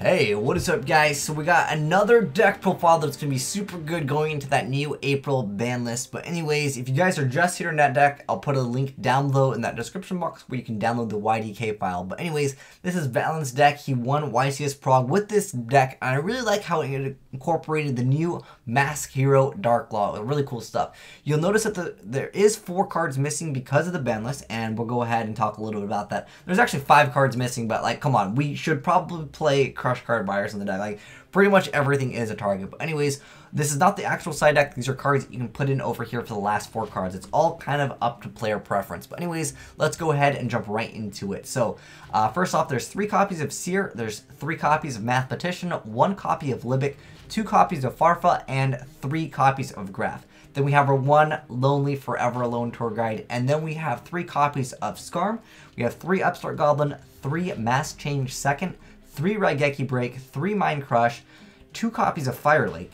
Hey, what is up guys? So we got another deck profile that's going to be super good going into that new April ban list. But anyways, if you guys are just here in that deck, I'll put a link down below in that description box where you can download the YDK file. But anyways, this is Valens' deck. He won YCS Prague with this deck, and I really like how it incorporated the new Mask Hero Dark Law. Really cool stuff. You'll notice that there is 4 cards missing because of the ban list, and we'll go ahead and talk a little bit about that. There's actually 5 cards missing, but like, come on, we should probably play Crush card buyers in the deck. Like, pretty much everything is a target. But anyways, this is not the actual side deck. These are cards that you can put in over here for the last 4 cards. It's all kind of up to player preference. But anyways, let's go ahead and jump right into it. So first off, there's 3 copies of Seer, there's 3 copies of Mathematician, 1 copy of Libic, 2 copies of Farfa, and 3 copies of Graph. Then we have our 1 Lonely Forever Alone Tour Guide, and then we have 3 copies of Skarm. We have 3 Upstart Goblin, 3 Mass Change Second, 3 Raigeki Break, 3 Mind Crush, 2 copies of Fire Lake,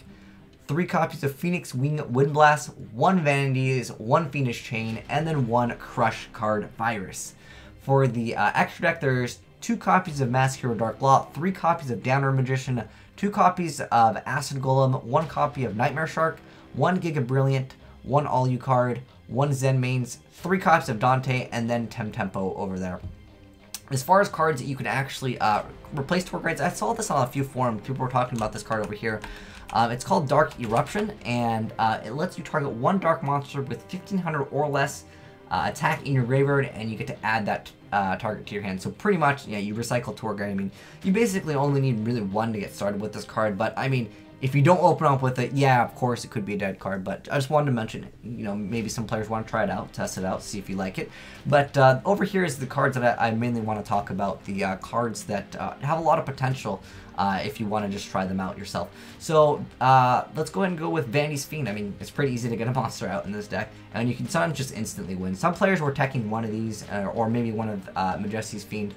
3 copies of Phoenix Wing Windblast, 1 Vanities, 1 Fiendish Chain, and then 1 Crush Card Virus. For the extra deck, there's 2 copies of Mask Hero Dark Law, 3 copies of Downer Magician, 2 copies of Acid Golem, 1 copy of Nightmare Shark, 1 Giga Brilliant, 1 Alucard, 1 Zen Mains, 3 copies of Dante, and then Tempo over there. As far as cards that you can actually replace tour guides, I saw this on a few forums. People were talking about this card over here. It's called Dark Eruption, and it lets you target 1 dark monster with 1500 or less attack in your graveyard, and you get to add that target to your hand. So pretty much, yeah, you recycle tour guide. I mean, you basically only need really 1 to get started with this card, but I mean, if you don't open up with it, yeah, of course it could be a dead card, but I just wanted to mention it. You know, maybe some players want to try it out, test it out, see if you like it. But over here is the cards that I mainly want to talk about, the cards that have a lot of potential if you want to just try them out yourself. So let's go ahead and go with Vanity's Fiend. I mean, it's pretty easy to get a monster out in this deck, and you can sometimes just instantly win. Some players were teching one of these, or maybe one of Majesty's Fiend.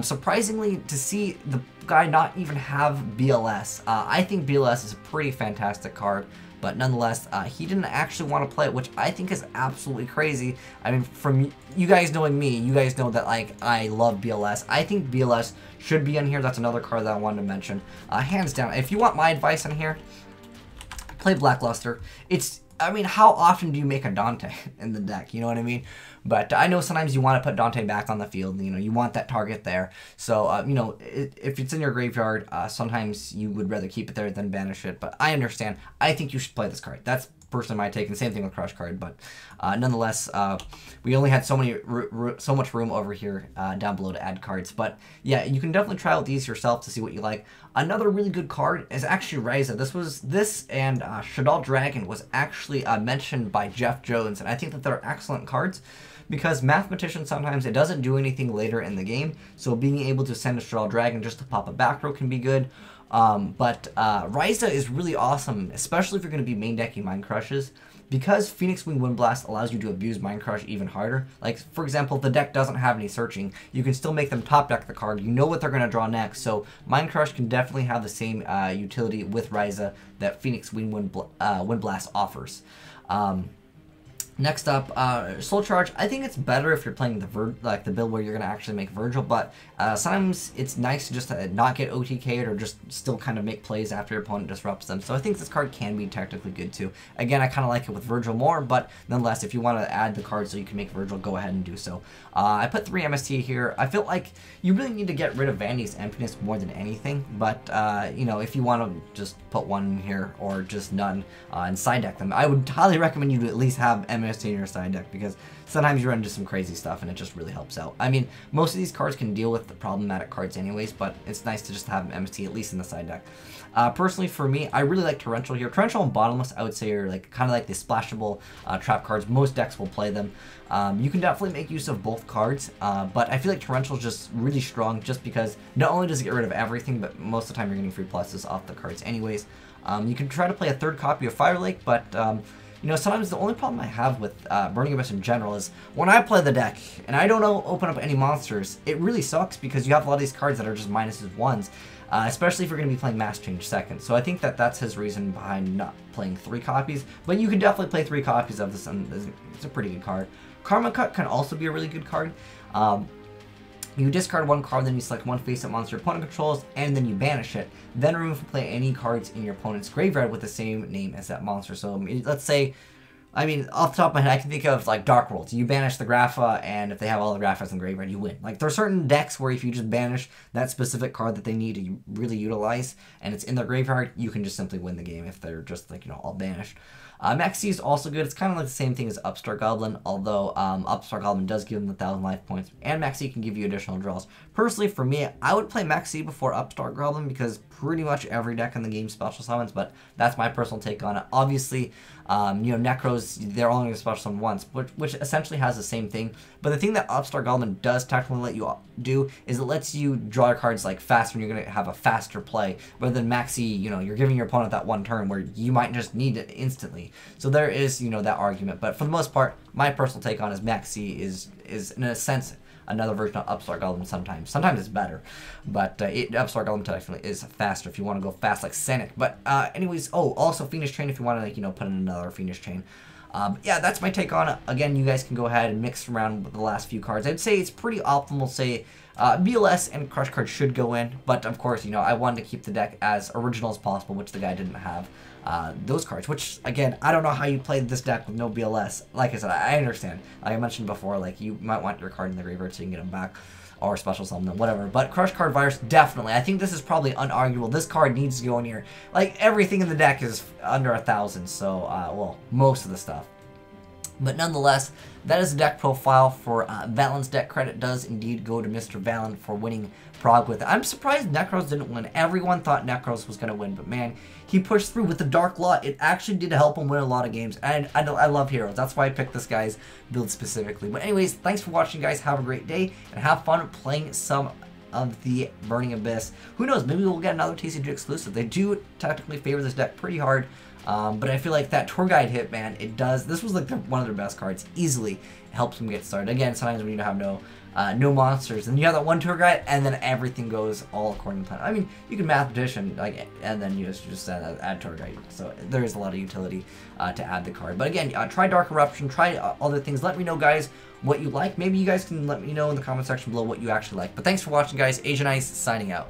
Surprisingly, to see the guy not even have BLS, I think BLS is a pretty fantastic card, but nonetheless, he didn't actually want to play it, which I think is absolutely crazy. I mean, from you guys knowing me, you guys know that, like, I love BLS. I think BLS should be in here. That's another card that I wanted to mention. Hands down, if you want my advice on here, play Blackluster. I mean, how often do you make a Dante in the deck? You know what I mean? But I know sometimes you want to put Dante back on the field. You know, you want that target there. So, you know, if it's in your graveyard, sometimes you would rather keep it there than banish it. But I understand. I think you should play this card. That's personally my take, and same thing with Crush Card. But nonetheless, we only had so much room over here down below to add cards. But yeah, you can definitely try out these yourself to see what you like. Another really good card is actually Ryza. This and Shadal Dragon was actually mentioned by Jeff Jones, and I think that they're excellent cards. Because Mathematician, sometimes it doesn't do anything later in the game, so being able to send a Shadal Dragon just to pop a back row can be good. But Ryza is really awesome, especially if you're going to be main decking Mind Crushes, because Phoenix Wing Windblast allows you to abuse Mind Crush even harder. Like, for example, if the deck doesn't have any searching, you can still make them top deck the card. You know what they're going to draw next, so Mind Crush can definitely have the same utility with Ryza that Phoenix Wing Windblast offers. Next up, Soul Charge. I think it's better if you're playing the build where you're going to actually make Virgil, but sometimes it's nice to just not get OTK'd or just still kind of make plays after your opponent disrupts them. So I think this card can be technically good too. Again, I kind of like it with Virgil more, but nonetheless, if you want to add the card so you can make Virgil, go ahead and do so. I put 3 MST here. I feel like you really need to get rid of Vanity's Emptiness more than anything, but you know, if you want to just put 1 in here or just none and side deck them, I would highly recommend you to at least have MST in your side deck, because sometimes you run into some crazy stuff and it just really helps out. I mean, most of these cards can deal with the problematic cards anyways, but it's nice to just have MST at least in the side deck. Personally, for me, I really like Torrential here. Torrential and Bottomless, I would say, are like kind of like the splashable trap cards. Most decks will play them. You can definitely make use of both cards, but I feel like Torrential is just really strong, just because not only does it get rid of everything, but most of the time you're getting free pluses off the cards anyways. You can try to play a 3rd copy of Fire Lake, but you know, sometimes the only problem I have with Burning Abyss in general is when I play the deck and I don't open up any monsters, it really sucks because you have a lot of these cards that are just minuses 1s, especially if you're going to be playing Mass Change Second. So I think that that's his reason behind not playing 3 copies, but you can definitely play 3 copies of this, and it's a pretty good card. Karma Cut can also be a really good card. You discard one card, then you select one face-up monster your opponent controls, and then you banish it. Then remove from play any cards in your opponent's graveyard with the same name as that monster. So let's say, I mean, off the top of my head, I can think of like Dark Worlds. You banish the Grapha, and if they have all the Graphas in the graveyard, you win. Like, there are certain decks where if you just banish that specific card that they need to really utilize, and it's in their graveyard, you can just simply win the game if they're just, like, you know, all banished. Maxi is also good. It's kind of like the same thing as Upstart Goblin, although Upstart Goblin does give them 1,000 life points, and Maxi can give you additional draws. Personally, for me, I would play Maxi before Upstart Goblin because pretty much every deck in the game special summons, but that's my personal take on it. Obviously, you know, Necros, they're only going to special summon once, which essentially has the same thing. But the thing that Upstart Goblin does technically let you do is it lets you draw your cards like faster, and you're going to have a faster play, rather than Maxi, you know, you're giving your opponent that one turn where you might just need it instantly. So there is, you know, that argument. But for the most part, my personal take on is Maxi is in a sense another version of Upstart Goblin sometimes. Sometimes it's better, but Upstart Goblin technically is faster if you want to go fast like Scenic. But anyways, oh, also Fiendish Chain if you want to, like, you know, put in another Fiendish Chain. Yeah, that's my take on it. Again, you guys can go ahead and mix around with the last few cards. I'd say it's pretty optimal. Say BLS and Crush cards should go in, but of course, you know, I wanted to keep the deck as original as possible, which the guy didn't have. Those cards, which, again, I don't know how you played this deck with no BLS. Like I said, I understand. Like I mentioned before, like, you might want your card in the graveyard so you can get them back, or special summon them, whatever. But Crush Card Virus, definitely. I think this is probably unarguable. This card needs to go in here. Like, everything in the deck is under 1,000, so, well, most of the stuff. But nonetheless, that is the deck profile for Valens deck. Credit does indeed go to Mr. Valen for winning Prague with it. I'm surprised Necros didn't win. Everyone thought Necros was going to win, but man, he pushed through with the Dark Lot. It actually did help him win a lot of games, and I love heroes. That's why I picked this guy's build specifically. But anyways, thanks for watching, guys. Have a great day, and have fun playing some of the Burning Abyss. Who knows, maybe we'll get another TCG exclusive. They do technically favor this deck pretty hard. But I feel like that tour guide hit, man, it does. This was like one of their best cards. Easily it helps them get started. Again, sometimes when you have no monsters, and you have that one tour guide, and then everything goes all according to plan. I mean, you can mathematician, like, and then you just add tour guide. So there is a lot of utility to add the card. But again, try Dark Eruption, try other things. Let me know, guys, what you like. Maybe you guys can let me know in the comment section below what you actually like. But thanks for watching, guys. Azneyes signing out.